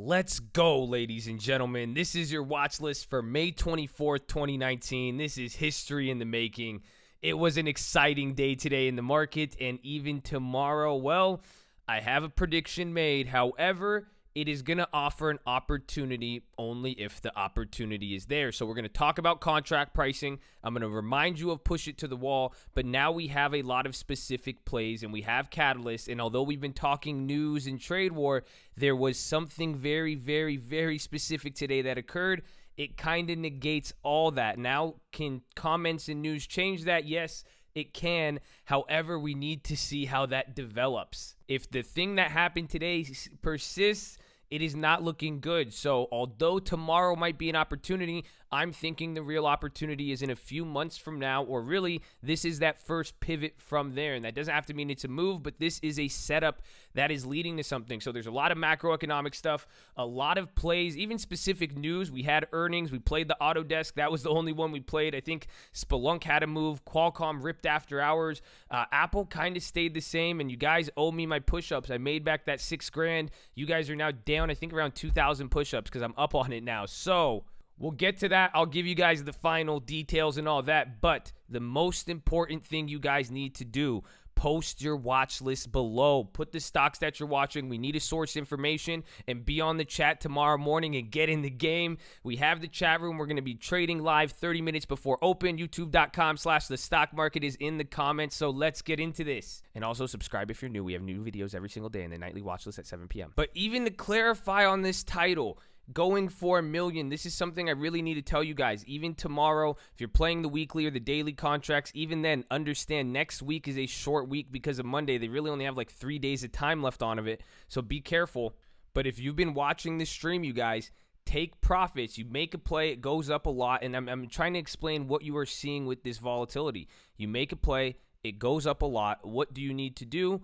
Let's go, ladies and gentlemen. This is your watch list for May 24th, 2019. This is history in the making. It was an exciting day today in the market, and even tomorrow, well, I have a prediction made. However, it is going to offer an opportunity only if the opportunity is there. So we're going to talk about contract pricing. I'm going to remind you of push it to the wall, but now we have a lot of specific plays and we have catalysts. And although we've been talking news and trade war, there was something very, very, very specific today that occurred. It kind of negates all that. Now, can comments and news change that? Yes, it can. However, we need to see how that develops. If the thing that happened today persists, it is not looking good. So although tomorrow might be an opportunity, I'm thinking the real opportunity is in a few months from now, or really this is that first pivot from there. And that doesn't have to mean it's a move, but this is a setup that is leading to something. So there's a lot of macroeconomic stuff, a lot of plays, even specific news. We had earnings. We played the Autodesk. That was the only one we played. I think Splunk had a move. Qualcomm ripped after hours. Apple kind of stayed the same. And you guys owe me my push-ups. I made back that $6,000. You guys are now down, I think, around 2,000 push-ups because I'm up on it now. So we'll get to that. I'll give you guys the final details and all that. But the most important thing you guys need to do, post your watch list below. Put the stocks that you're watching. We need to source information and be on the chat tomorrow morning and get in the game. We have the chat room. We're going to be trading live 30 minutes before open. YouTube.com/the stock market is in the comments. So let's get into this. And also subscribe if you're new. We have new videos every single day in the nightly watch list at 7 p.m. But even to clarify on this title, going for $1 million. This is something I really need to tell you guys. Even tomorrow, if you're playing the weekly or the daily contracts, even then, understand next week is a short week because of Monday. They really only have like 3 days of time left on of it, so be careful. But if you've been watching this stream, you guys, take profits. You make a play, it goes up a lot, and I'm trying to explain what you are seeing with this volatility. You make a play, it goes up a lot. What do you need to do?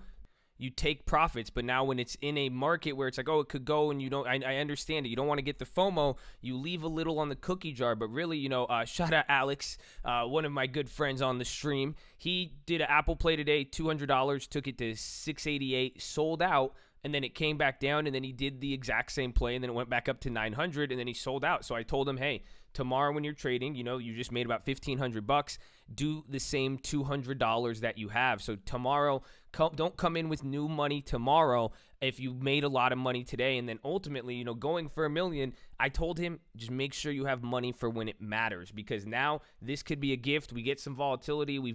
You take profits. But now when it's in a market where it's like, oh, it could go, and you don't, I understand it. You don't want to get the FOMO. You leave a little on the cookie jar. But really, shout out Alex, one of my good friends on the stream. He did an Apple play today, $200, took it to $688, sold out. And then it came back down, and then he did the exact same play, and then it went back up to $900, and then he sold out. So I told him, hey, tomorrow when you're trading, you just made about $1,500. Do the same $200 that you have. So tomorrow, don't come in with new money tomorrow if you made a lot of money today. And then ultimately, going for $1 million, I told him just make sure you have money for when it matters, because now this could be a gift. We get some volatility. We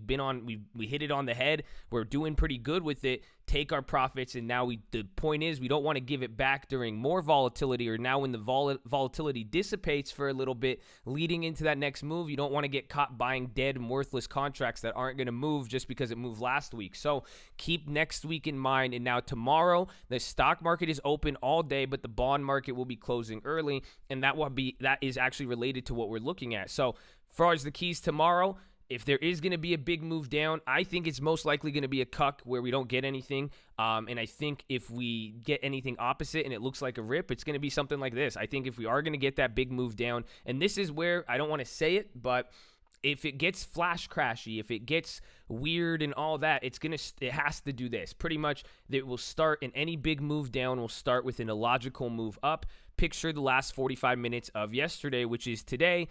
hit it on the head. We're doing pretty good with it. Take our profits, and now the point is we don't want to give it back during more volatility, or now when the volatility dissipates for a little bit leading into that next move. You don't want to get caught buying dead and worthless contracts that aren't going to move just because it moved last week. So keep next week in mind. And now tomorrow, the stock market is open all day, but the bond market will be closing early, and that is actually related to what we're looking at. So as far as the keys tomorrow, if there is going to be a big move down, I think it's most likely going to be a cuck where we don't get anything. And I think if we get anything opposite and it looks like a rip, it's going to be something like this. I think if we are going to get that big move down, and this is where I don't want to say it, but if it gets flash crashy, if it gets weird and all that, it has to do this. Pretty much, it will start, and any big move down will start with an illogical move up. Picture the last 45 minutes of yesterday, which is today.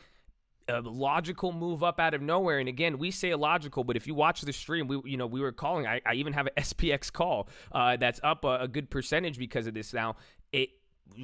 A logical move up out of nowhere. And again, we say illogical, but if you watch the stream, we were calling. I even have an SPX call that's up a good percentage because of this. Now, it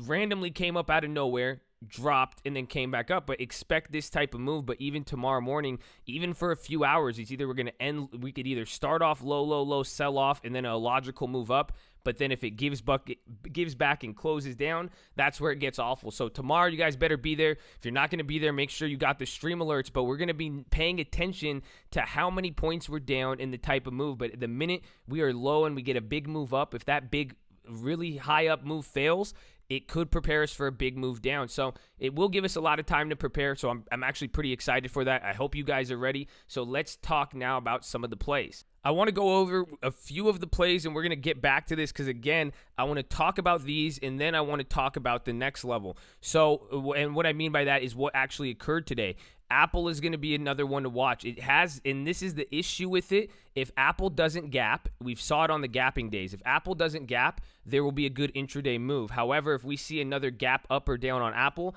randomly came up out of nowhere, dropped, and then came back up. But expect this type of move. But even tomorrow morning, even for a few hours, we could either start off low, sell off, and then a logical move up. But then if it gives back and closes down, that's where it gets awful. So tomorrow, you guys better be there. If you're not going to be there, make sure you got the stream alerts. But we're going to be paying attention to how many points we're down in the type of move. But the minute we are low and we get a big move up, if that big, really high up move fails, it could prepare us for a big move down. So it will give us a lot of time to prepare. So I'm actually pretty excited for that. I hope you guys are ready. So let's talk now about some of the plays. I want to go over a few of the plays, and we're going to get back to this because, again, I want to talk about these, and then I want to talk about the next level. So, and what I mean by that is what actually occurred today. Apple is going to be another one to watch. It has, and this is the issue with it. If Apple doesn't gap, we've saw it on the gapping days. If Apple doesn't gap, there will be a good intraday move. However, if we see another gap up or down on Apple,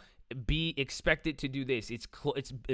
be expected to do this. It's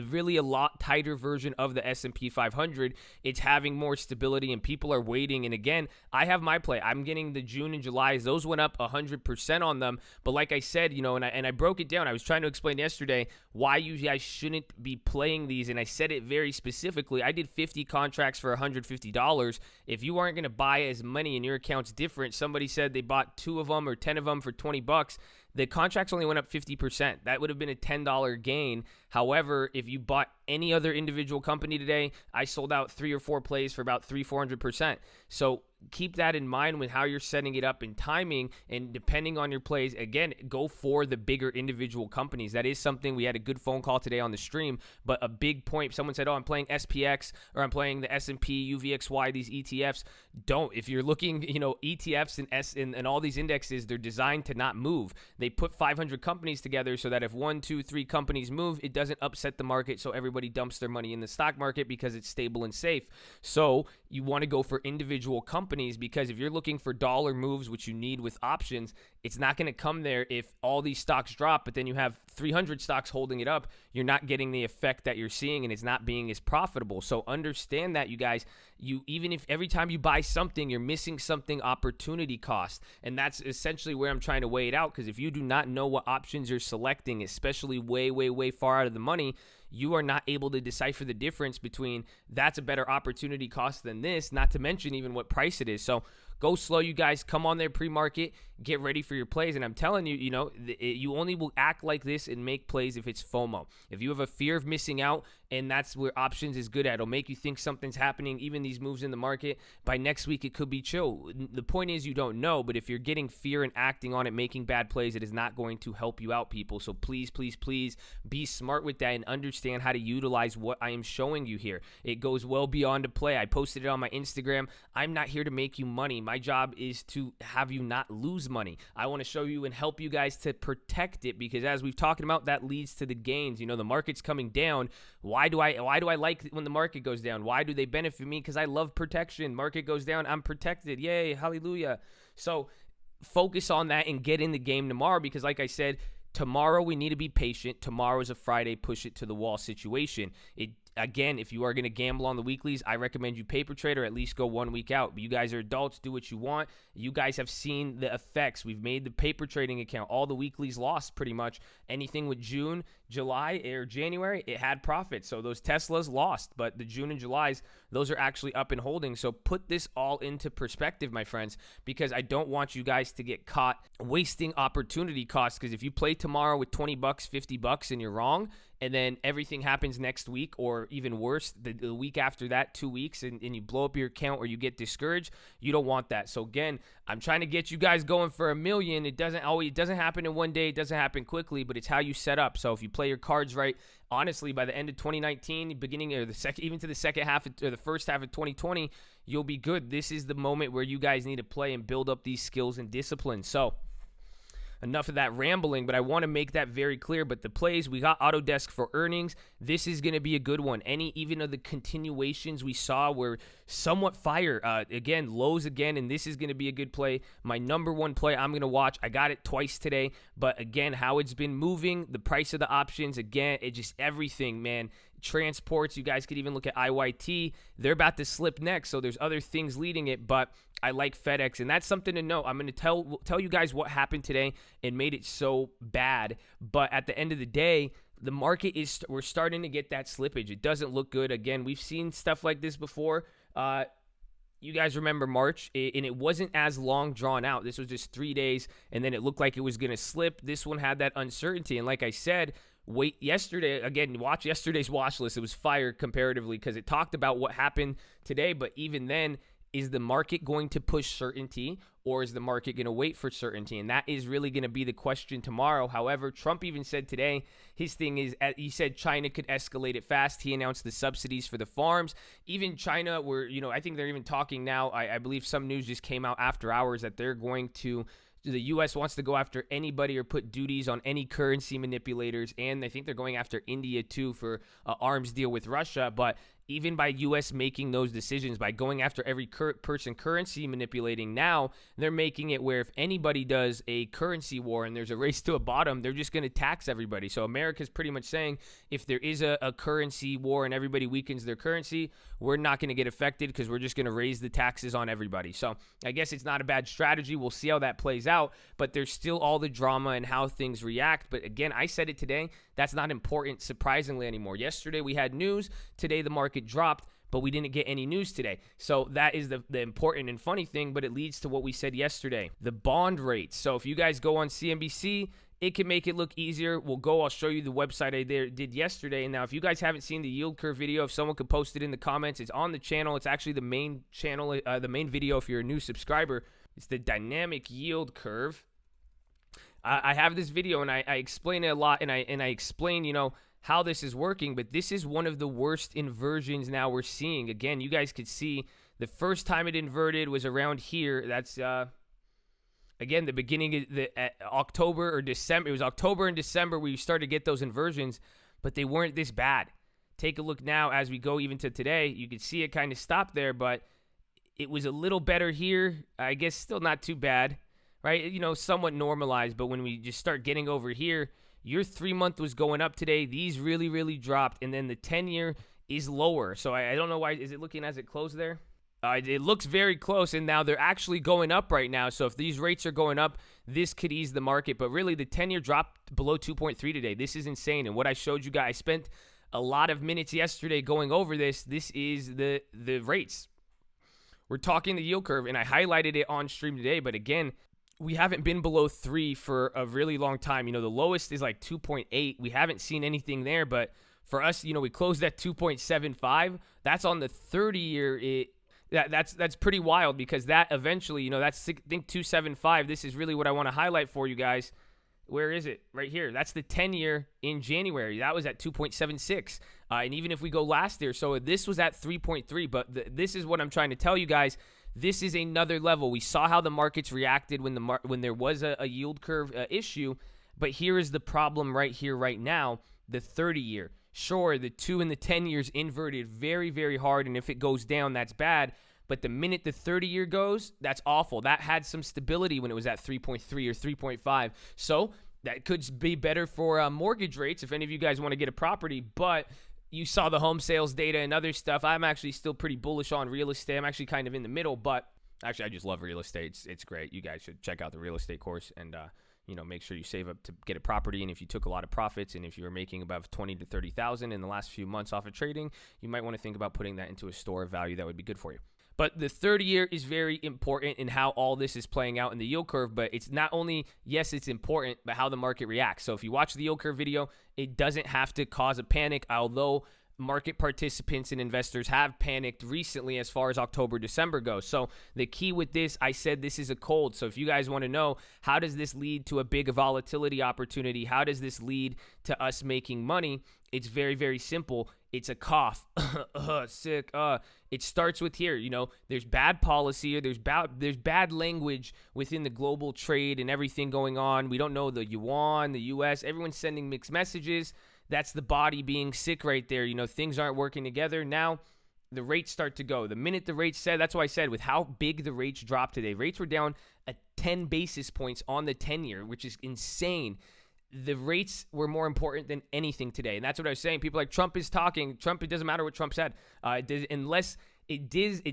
really a lot tighter version of the S&P 500. It's having more stability, and people are waiting. And again, I have my play. I'm getting the June and July's. Those went up 100% on them. But like I said, and I broke it down. I was trying to explain yesterday why you guys shouldn't be playing these, and I said it very specifically. I did 50 contracts for $150. If you aren't going to buy as many and your account's different, somebody said they bought 2 of them or 10 of them for $20. The contracts only went up 50%. That would have been a $10 gain. However, if you bought any other individual company today, I sold out 3 or 4 plays for about 300-400%. So keep that in mind with how you're setting it up in timing, and depending on your plays, again, go for the bigger individual companies. That is something. We had a good phone call today on the stream, but a big point, someone said, I'm playing SPX or I'm playing the S&P, UVXY, these ETFs. Don't. If you're looking, ETFs and all these indexes, they're designed to not move. They put 500 companies together so that if 1, 2, 3 companies move, it doesn't upset the market, so everybody dumps their money in the stock market because it's stable and safe. So you want to go for individual companies, because if you're looking for dollar moves, which you need with options, it's not going to come there if all these stocks drop, but then you have 300 stocks holding it up. You're not getting the effect that you're seeing, and it's not being as profitable. So understand that, you guys. Even if every time you buy something, you're missing something, opportunity cost. And that's essentially where I'm trying to weigh it out, because if you do not know what options you're selecting, especially way, way, way far out of the money, you are not able to decipher the difference between that's a better opportunity cost than this, not to mention even what price it is. So go slow, you guys. Come on there pre-market. Get ready for your plays. And I'm telling you, you only will act like this and make plays if it's FOMO. If you have a fear of missing out, and that's where options is good at. It'll make you think something's happening, even these moves in the market. By next week, it could be chill. The point is you don't know, but if you're getting fear and acting on it, making bad plays, it is not going to help you out, people. So please, please, please be smart with that and understand how to utilize what I am showing you here. It goes well beyond a play. I posted it on my Instagram. I'm not here to make you money. My job is to have you not lose money. I want to show you and help you guys to protect it, because as we've talked about, that leads to the gains. The market's coming down. Why do I like when the market goes down? Why do they benefit me? Because I love protection. Market goes down, I'm protected. Yay, hallelujah. So focus on that and get in the game tomorrow, because like I said, tomorrow we need to be patient. Tomorrow is a Friday push it to the wall situation. Again, if you are going to gamble on the weeklies, I recommend you paper trade or at least go 1 week out. But you guys are adults. Do what you want. You guys have seen the effects. We've made the paper trading account. All the weeklies lost pretty much. Anything with June, July, or January, it had profits. So those Teslas lost. But the June and Julys, those are actually up and holding. So put this all into perspective, my friends, because I don't want you guys to get caught wasting opportunity costs. Because if you play tomorrow with $20, $50, and you're wrong, and then everything happens next week, or even worse, the week after that, 2 weeks, and you blow up your account or you get discouraged, you don't want that. So again, I'm trying to get you guys going for $1 million. It doesn't happen in one day. It doesn't happen quickly, but it's how you set up. So if you play your cards right, honestly, by the end of 2019, beginning or even to the second half or the first half of 2020, you'll be good. This is the moment where you guys need to play and build up these skills and discipline. So enough of that rambling, but I want to make that very clear. But the plays, we got Autodesk for earnings. This is going to be a good one. Even of the continuations we saw were somewhat fire. Again, lows again, and this is going to be a good play. My number one play I'm going to watch. I got it twice today, but again, how it's been moving, the price of the options, again, it just everything, man. Transports, you guys could even look at IYT. They're about to slip next, so there's other things leading it, but I like FedEx, and that's something to know. I'm going to tell you guys what happened today and made it so bad, but at the end of the day, the market we're starting to get that slippage. It doesn't look good. Again, we've seen stuff like this before. You guys remember March, and it wasn't as long drawn out. This was just 3 days, and then it looked like it was going to slip. This one had that uncertainty, and like I said, watch yesterday's watch list. It was fire comparatively because it talked about what happened today, but even then, is the market going to push certainty, or is the market going to wait for certainty? And that is really going to be the question tomorrow. However, Trump even said today, his thing is, he said China could escalate it fast. He announced the subsidies for the farms. Even China, I think they're even talking now. I believe some news just came out after hours that they're going to The U.S. wants to go after anybody or put duties on any currency manipulators, and I think they're going after India too for an arms deal with Russia. But even by U.S. making those decisions, by going after every person currency manipulating, now they're making it where if anybody does a currency war and there's a race to a bottom, they're just going to tax everybody. So America's pretty much saying if there is a currency war and everybody weakens their currency, we're not going to get affected because we're just going to raise the taxes on everybody. So I guess it's not a bad strategy. We'll see how that plays out, but there's still all the drama and how things react. But again, I said it today, that's not important surprisingly anymore. Yesterday we had news, today the market dropped, but we didn't get any news today. So that is the important and funny thing, but it leads to what we said yesterday, the bond rates. So if you guys go on CNBC, it can make it look easier. I'll show you the website I did yesterday. And now if you guys haven't seen the yield curve video, if someone could post it in the comments, it's on the channel. It's actually the main channel, the main video if you're a new subscriber. It's the dynamic yield curve. I have this video and I explain it a lot, and I explain, how this is working, but this is one of the worst inversions now we're seeing. Again, you guys could see the first time it inverted was around here. That's again the beginning of the October or December. It was October and December where you started to get those inversions, but they weren't this bad. Take a look now as we go even to today. You can see it kind of stopped there, but it was a little better here. I guess still not too bad, right? Somewhat normalized, but when we just start getting over here, your 3-month was going up today. These really, really dropped. And then the 10-year is lower. So I don't know why. Is it looking as it closed there? It looks very close. And now they're actually going up right now. So if these rates are going up, this could ease the market. But really, the 10-year dropped below 2.3 today. This is insane. And what I showed you guys, I spent a lot of minutes yesterday going over this. This is the rates. We're talking the yield curve. And I highlighted it on stream today. But again, we haven't been below 3 for a really long time. The lowest is like 2.8. We haven't seen anything there, but for us, we closed at 2.75. That's on the 30-year. That's pretty wild because that eventually, that's, I think, 2.75. This is really what I want to highlight for you guys. Where is it? Right here. That's the 10-year in January. That was at 2.76. And even if we go last year, so this was at 3.3. But this is what I'm trying to tell you guys. This is another level. We saw how the markets reacted when there was a yield curve issue, but here is the problem right here, right now, the 30-year. Sure, the 2 and the 10 years inverted very, very hard, and if it goes down, that's bad, but the minute the 30-year goes, that's awful. That had some stability when it was at 3.3 or 3.5, so that could be better for mortgage rates if any of you guys want to get a property, but you saw the home sales data and other stuff. I'm actually still pretty bullish on real estate. I'm actually kind of in the middle, but actually I just love real estate. It's great. You guys should check out the real estate course and make sure you save up to get a property. And if you took a lot of profits and if you were making above 20 to 30,000 in the last few months off of trading, you might want to think about putting that into a store of value that would be good for you. But the 30-year is very important in how all this is playing out in the yield curve. But it's not only, yes, it's important, but how the market reacts. So if you watch the yield curve video, it doesn't have to cause a panic, although market participants and investors have panicked recently as far as October, December goes. So the key with this, I said this is a cold. So if you guys want to know, how does this lead to a big volatility opportunity? How does this lead to us making money? It's very, very simple. It's a cough. Sick. It starts with here. There's bad policy or there's bad language within the global trade and everything going on. We don't know the yuan, the U.S. Everyone's sending mixed messages. That's the body being sick right there. Things aren't working together. Now the rates start to go. The minute the rates said, that's why I said with how big the rates dropped today, rates were down at 10 basis points on the 10-year, which is insane. The rates were more important than anything today. And that's what I was saying. People like Trump is talking. Trump, it doesn't matter what Trump said. Unless it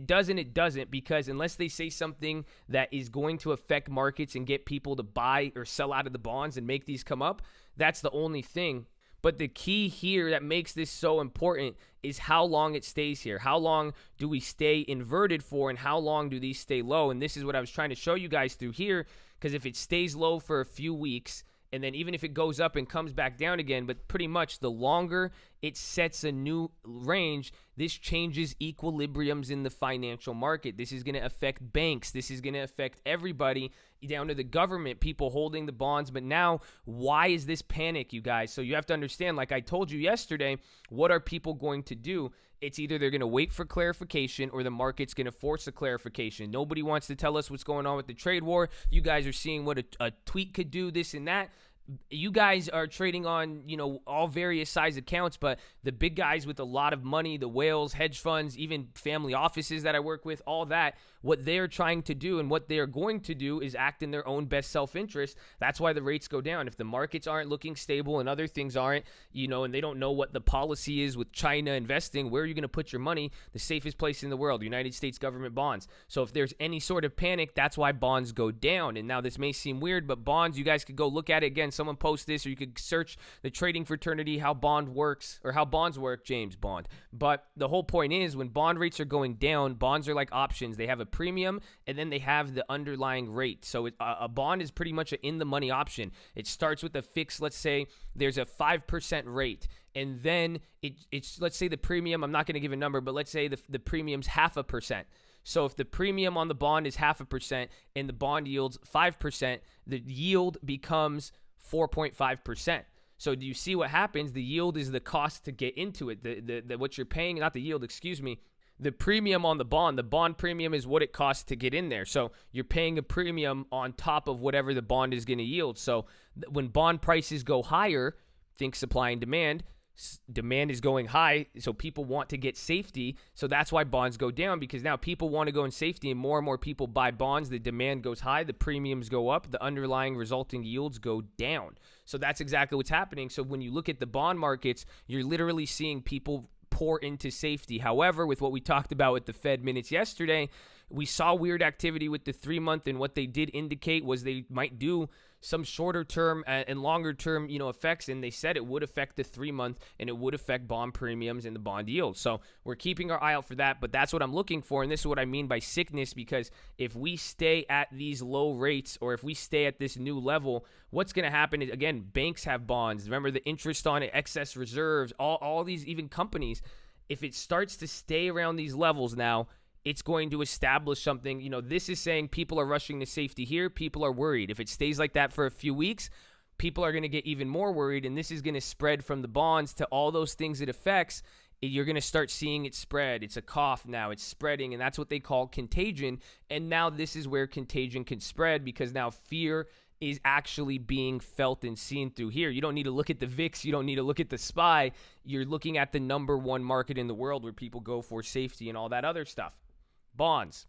does and it doesn't, because unless they say something that is going to affect markets and get people to buy or sell out of the bonds and make these come up, that's the only thing. But the key here that makes this so important is how long it stays here. How long do we stay inverted for, and how long do these stay low? And this is what I was trying to show you guys through here, because if it stays low for a few weeks, and then even if it goes up and comes back down again, but pretty much the longer it sets a new range. This changes equilibriums in the financial market. This is going to affect banks. This is going to affect everybody, down to the government, people holding the bonds. But now, why is this panic, you guys? So you have to understand, like I told you yesterday, what are people going to do? It's either they're going to wait for clarification or the market's going to force a clarification. Nobody wants to tell us what's going on with the trade war. You guys are seeing what a tweet could do, this and that. You guys are trading on, all various size accounts, but the big guys with a lot of money, the whales, hedge funds, even family offices that I work with, all that, what they're trying to do and what they're going to do is act in their own best self-interest. That's why the rates go down. If the markets aren't looking stable and other things aren't, and they don't know what the policy is with China investing, where are you going to put your money? The safest place in the world, United States government bonds. So if there's any sort of panic, that's why bonds go down. And now this may seem weird, but bonds, you guys could go look at it again. Someone post this, or you could search the trading fraternity, how bond works, or how bonds work, James Bond. But the whole point is, when bond rates are going down, bonds are like options. They have a premium, and then they have the underlying rate. So a bond is pretty much an in-the-money option. It starts with a fixed, let's say there's a 5% rate, and then it's let's say the premium, I'm not going to give a number, but let's say the premium's 0.5%. So if the premium on the bond is 0.5% and the bond yields 5%, the yield becomes 4.5%. So do you see what happens? The yield is the cost to get into it. The what you're paying, not the yield, excuse me. The premium on the bond premium is what it costs to get in there. So you're paying a premium on top of whatever the bond is going to yield. So when bond prices go higher, think supply and demand. Demand is going high, so people want to get safety. So that's why bonds go down, because now people want to go in safety and more people buy bonds. The demand goes high, the premiums go up, the underlying resulting yields go down. So that's exactly what's happening. So when you look at the bond markets, you're literally seeing people pour into safety. However, with what we talked about with the Fed minutes yesterday, we saw weird activity with the 3-month, and what they did indicate was they might do some shorter term and longer term, effects, and they said it would affect the 3-month and it would affect bond premiums and the bond yield. So we're keeping our eye out for that, but that's what I'm looking for, and this is what I mean by sickness, because if we stay at these low rates, or if we stay at this new level, what's going to happen is, again, banks have bonds. Remember the interest on it, excess reserves, all these, even companies, if it starts to stay around these levels now, it's going to establish something. This is saying people are rushing to safety here. People are worried. If it stays like that for a few weeks, people are going to get even more worried, and this is going to spread from the bonds to all those things it affects. You're going to start seeing it spread. It's a cough now. It's spreading, and that's what they call contagion. And now this is where contagion can spread, because now fear is actually being felt and seen through here. You don't need to look at the VIX. You don't need to look at the SPY. You're looking at the number one market in the world where people go for safety and all that other stuff. Bonds.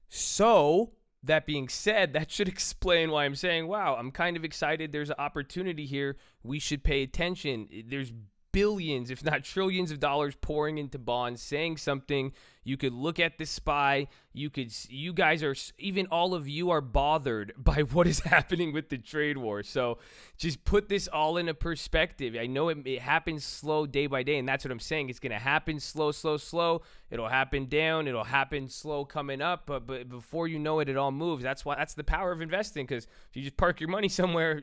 So, that being said, that should explain why I'm saying, wow, I'm kind of excited. There's an opportunity here. We should pay attention. There's billions, if not trillions of dollars pouring into bonds, saying something. You could look at the SPY. You guys are, even all of you are bothered by what is happening with the trade war. So just put this all in a perspective. I know it happens slow day by day, and that's what I'm saying. It's going to happen slow. It'll happen down. It'll happen slow coming up. But before you know it, it all moves. That's the power of investing, because if you just park your money somewhere,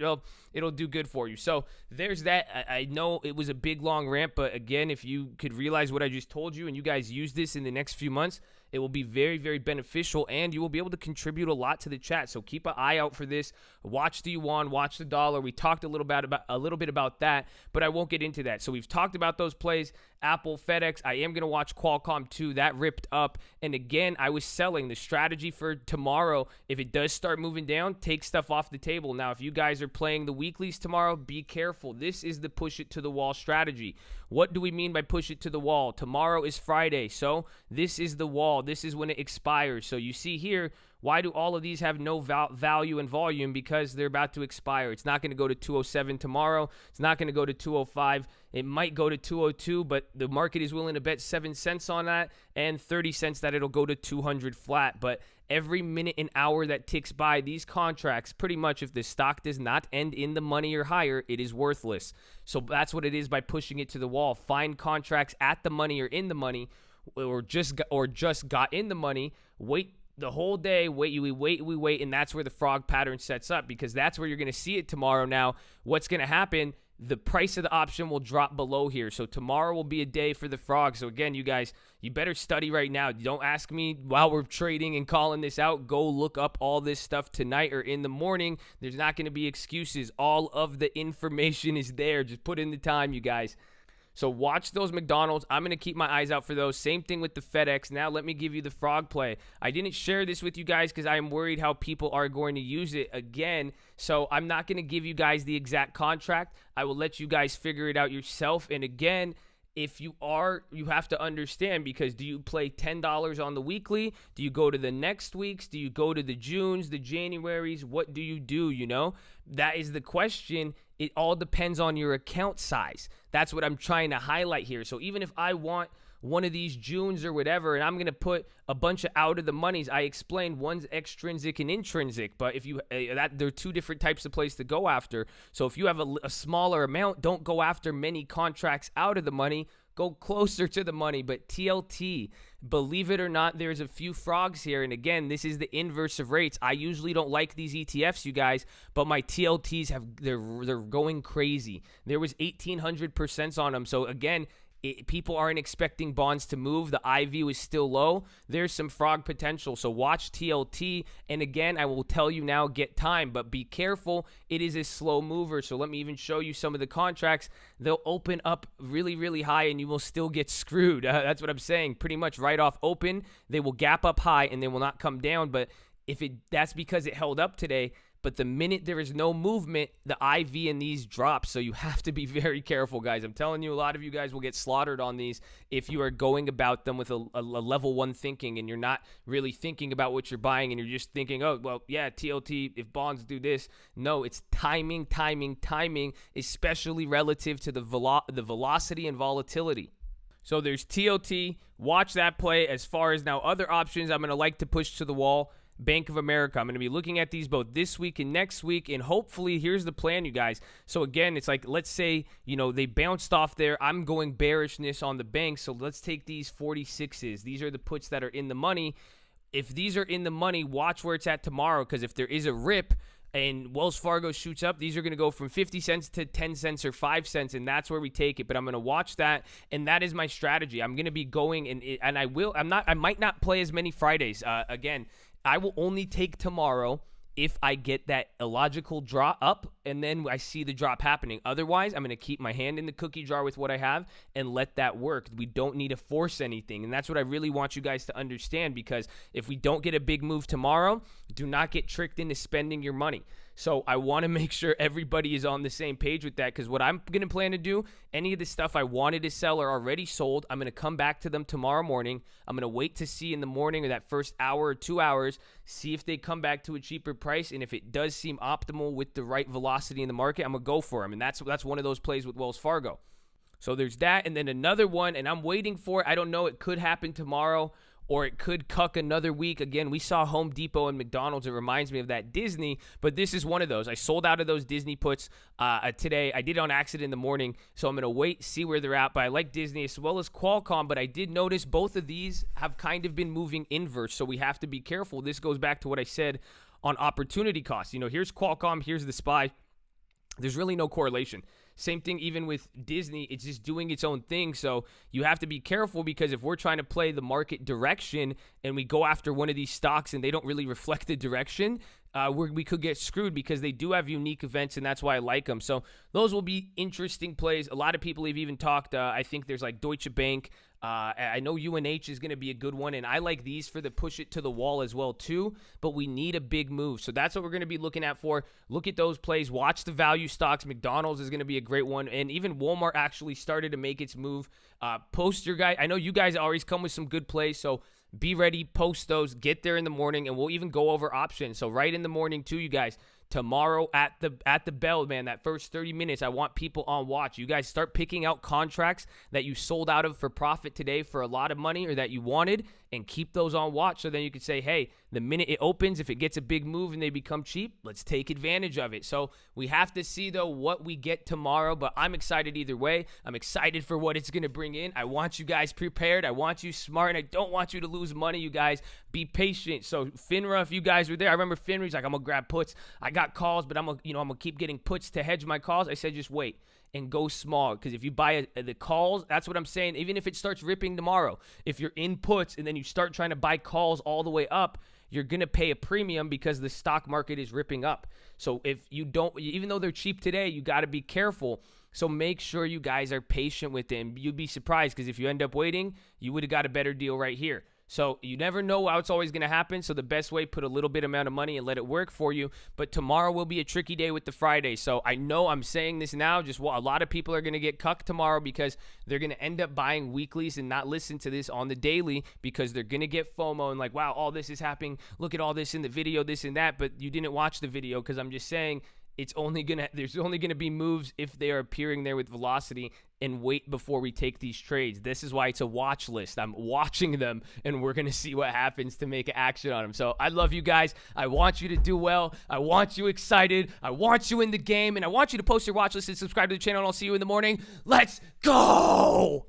it'll do good for you. So there's that. I know it was a big, long rant, but again, if you could realize what I just told you and you guys use this in the next few months, it will be very, very beneficial, and you will be able to contribute a lot to the chat. So keep an eye out for this. Watch the yuan, watch the dollar. We talked a little bit about that, but I won't get into that. So we've talked about those plays. Apple, FedEx. I am going to watch Qualcomm too. That ripped up. And again, I was selling the strategy for tomorrow. If it does start moving down, take stuff off the table. Now, if you guys are playing the weeklies tomorrow, be careful. This is the push it to the wall strategy. What do we mean by push it to the wall? Tomorrow is Friday, so this is the wall. This is when it expires. So you see here, why do all of these have no value and volume? Because they're about to expire. It's not going to go to 207 tomorrow. It's not going to go to 205. It might go to 202, but the market is willing to bet 7 cents on that and 30 cents that it'll go to 200 flat. But every minute and hour that ticks by, these contracts, pretty much if the stock does not end in the money or higher, it is worthless. So that's what it is by pushing it to the wall. Find contracts at the money or in the money, or just got in the money. Wait the whole day, we wait, and that's where the frog pattern sets up, because that's where you're going to see it tomorrow. Now, what's going to happen? the price of the option will drop below here. So tomorrow will be a day for the frog. So again, you guys, you better study right now. Don't ask me while we're trading and calling this out. Go look up all this stuff tonight or in the morning. There's not going to be excuses. All of the information is there. Just put in the time, you guys. So watch those McDonald's. I'm going to keep my eyes out for those. Same thing with the FedEx. Now let me give you the frog play. I didn't share this with you guys because I am worried how people are going to use it again. So I'm not going to give you guys the exact contract. I will let you guys figure it out yourself. And again, if you have to understand, because do you play $10 on the weekly? Do you go to the next weeks? Do you go to the Junes, the Januaries? What do you do, you know? That is the question. It all depends on your account size. That's what I'm trying to highlight here. So even if I want one of these Junes or whatever, and I'm going to put a bunch of out of the monies, I explained one's extrinsic and intrinsic, but if you there are two different types of plays to go after. So if you have a smaller amount, don't go after many contracts out of the money. Go closer to the money. But TLT, believe it or not, there's a few frogs here. And again, this is the inverse of rates. I usually don't like these ETFs, you guys, but my TLTs they're going crazy. There was 1,800% on them. So again, people aren't expecting bonds to move. The IV is still low. There's some frog potential. So watch TLT. And again, I will tell you now, get time, but be careful. It is a slow mover. So let me even show you some of the contracts. They'll open up really, really high and you will still get screwed. That's what I'm saying. Pretty much right off open, they will gap up high and they will not come down. But that's because it held up today. But the minute there is no movement, the IV in these drops. So you have to be very careful, guys. I'm telling you, a lot of you guys will get slaughtered on these if you are going about them with a level one thinking and you're not really thinking about what you're buying and you're just thinking, oh, well, yeah, TLT, if bonds do this. No, it's timing, especially relative to the velocity and volatility. So there's TLT. Watch that play. As far as now other options, I'm going to like to push to the wall. Bank of America. I'm going to be looking at these both this week and next week, and hopefully, here's the plan, you guys. So again, it's like, let's say, they bounced off there. I'm going bearishness on the bank, so let's take these 46s. These are the puts that are in the money. If these are in the money, watch where it's at tomorrow, because if there is a rip and Wells Fargo shoots up, these are going to go from 50 cents to 10 cents or 5 cents, and that's where we take it. But I'm going to watch that, and that is my strategy. I'm going to be going, and I might not play as many Fridays. Again, I will only take tomorrow if I get that illogical draw up and then I see the drop happening. Otherwise, I'm going to keep my hand in the cookie jar with what I have and let that work. We don't need to force anything. And that's what I really want you guys to understand, because if we don't get a big move tomorrow, do not get tricked into spending your money. So I want to make sure everybody is on the same page with that, because what I'm going to plan to do, any of the stuff I wanted to sell are already sold. I'm going to come back to them tomorrow morning. I'm going to wait to see in the morning or that first hour or 2 hours, see if they come back to a cheaper price. And if it does seem optimal with the right velocity in the market, I'm going to go for them. And that's one of those plays with Wells Fargo. So there's that. And then another one, and I'm waiting for it. I don't know. It could happen tomorrow, or it could cuck another week. Again, we saw Home Depot and McDonald's. It reminds me of that Disney, but this is one of those. I sold out of those Disney puts today. I did it on accident in the morning, so I'm going to wait, see where they're at. But I like Disney as well as Qualcomm, but I did notice both of these have kind of been moving inverse, so we have to be careful. This goes back to what I said on opportunity cost. Here's Qualcomm, here's the SPY. There's really no correlation. Same thing even with Disney. It's just doing its own thing. So you have to be careful, because if we're trying to play the market direction and we go after one of these stocks and they don't really reflect the direction, we could get screwed, because they do have unique events, and that's why I like them. So those will be interesting plays. A lot of people have even talked. I think there's like Deutsche Bank. I know UNH is going to be a good one, and I like these for the push it to the wall as well too, but we need a big move. So that's what we're going to be looking at for. Look at those plays. Watch the value stocks. McDonald's is going to be a great one, and even Walmart actually started to make its move. Post your guy. I know you guys always come with some good plays, so be ready. Post those. Get there in the morning, and we'll even go over options. So right in the morning too, you guys. Tomorrow at the bell, man, that first 30 minutes, I want people on watch. You guys start picking out contracts that you sold out of for profit today for a lot of money, or that you wanted, and keep those on watch. So then you can say, hey, the minute it opens, if it gets a big move and they become cheap, let's take advantage of it. So we have to see, though, what we get tomorrow, but I'm excited either way. I'm excited for what it's going to bring in. I want you guys prepared. I want you smart, and I don't want you to lose money, you guys. Be patient. So FINRA, if you guys were there, I remember FINRA, he's like, I'm going to grab puts. I got got calls, but I'm gonna keep getting puts to hedge my calls. I said, just wait and go small, because if you buy the calls, that's what I'm saying. Even if it starts ripping tomorrow, if you're in puts and then you start trying to buy calls all the way up, you're going to pay a premium because the stock market is ripping up. So if you don't, even though they're cheap today, you got to be careful. So make sure you guys are patient with them. You'd be surprised, because if you end up waiting, you would have got a better deal right here. So you never know how it's always going to happen. So the best way, put a little bit amount of money and let it work for you. But tomorrow will be a tricky day with the Friday. So I know I'm saying this now, just a lot of people are going to get cucked tomorrow, because they're going to end up buying weeklies and not listen to this on the daily, because they're going to get FOMO and like, wow, all this is happening. Look at all this in the video, this and that. But you didn't watch the video, because I'm just saying there's only gonna be moves if they are appearing there with velocity, and wait before we take these trades. This is why it's a watch list. I'm watching them, and we're gonna see what happens to make action on them. So I love you guys. I want you to do well. I want you excited. I want you in the game, and I want you to post your watch list and subscribe to the channel, and I'll see you in the morning. Let's go!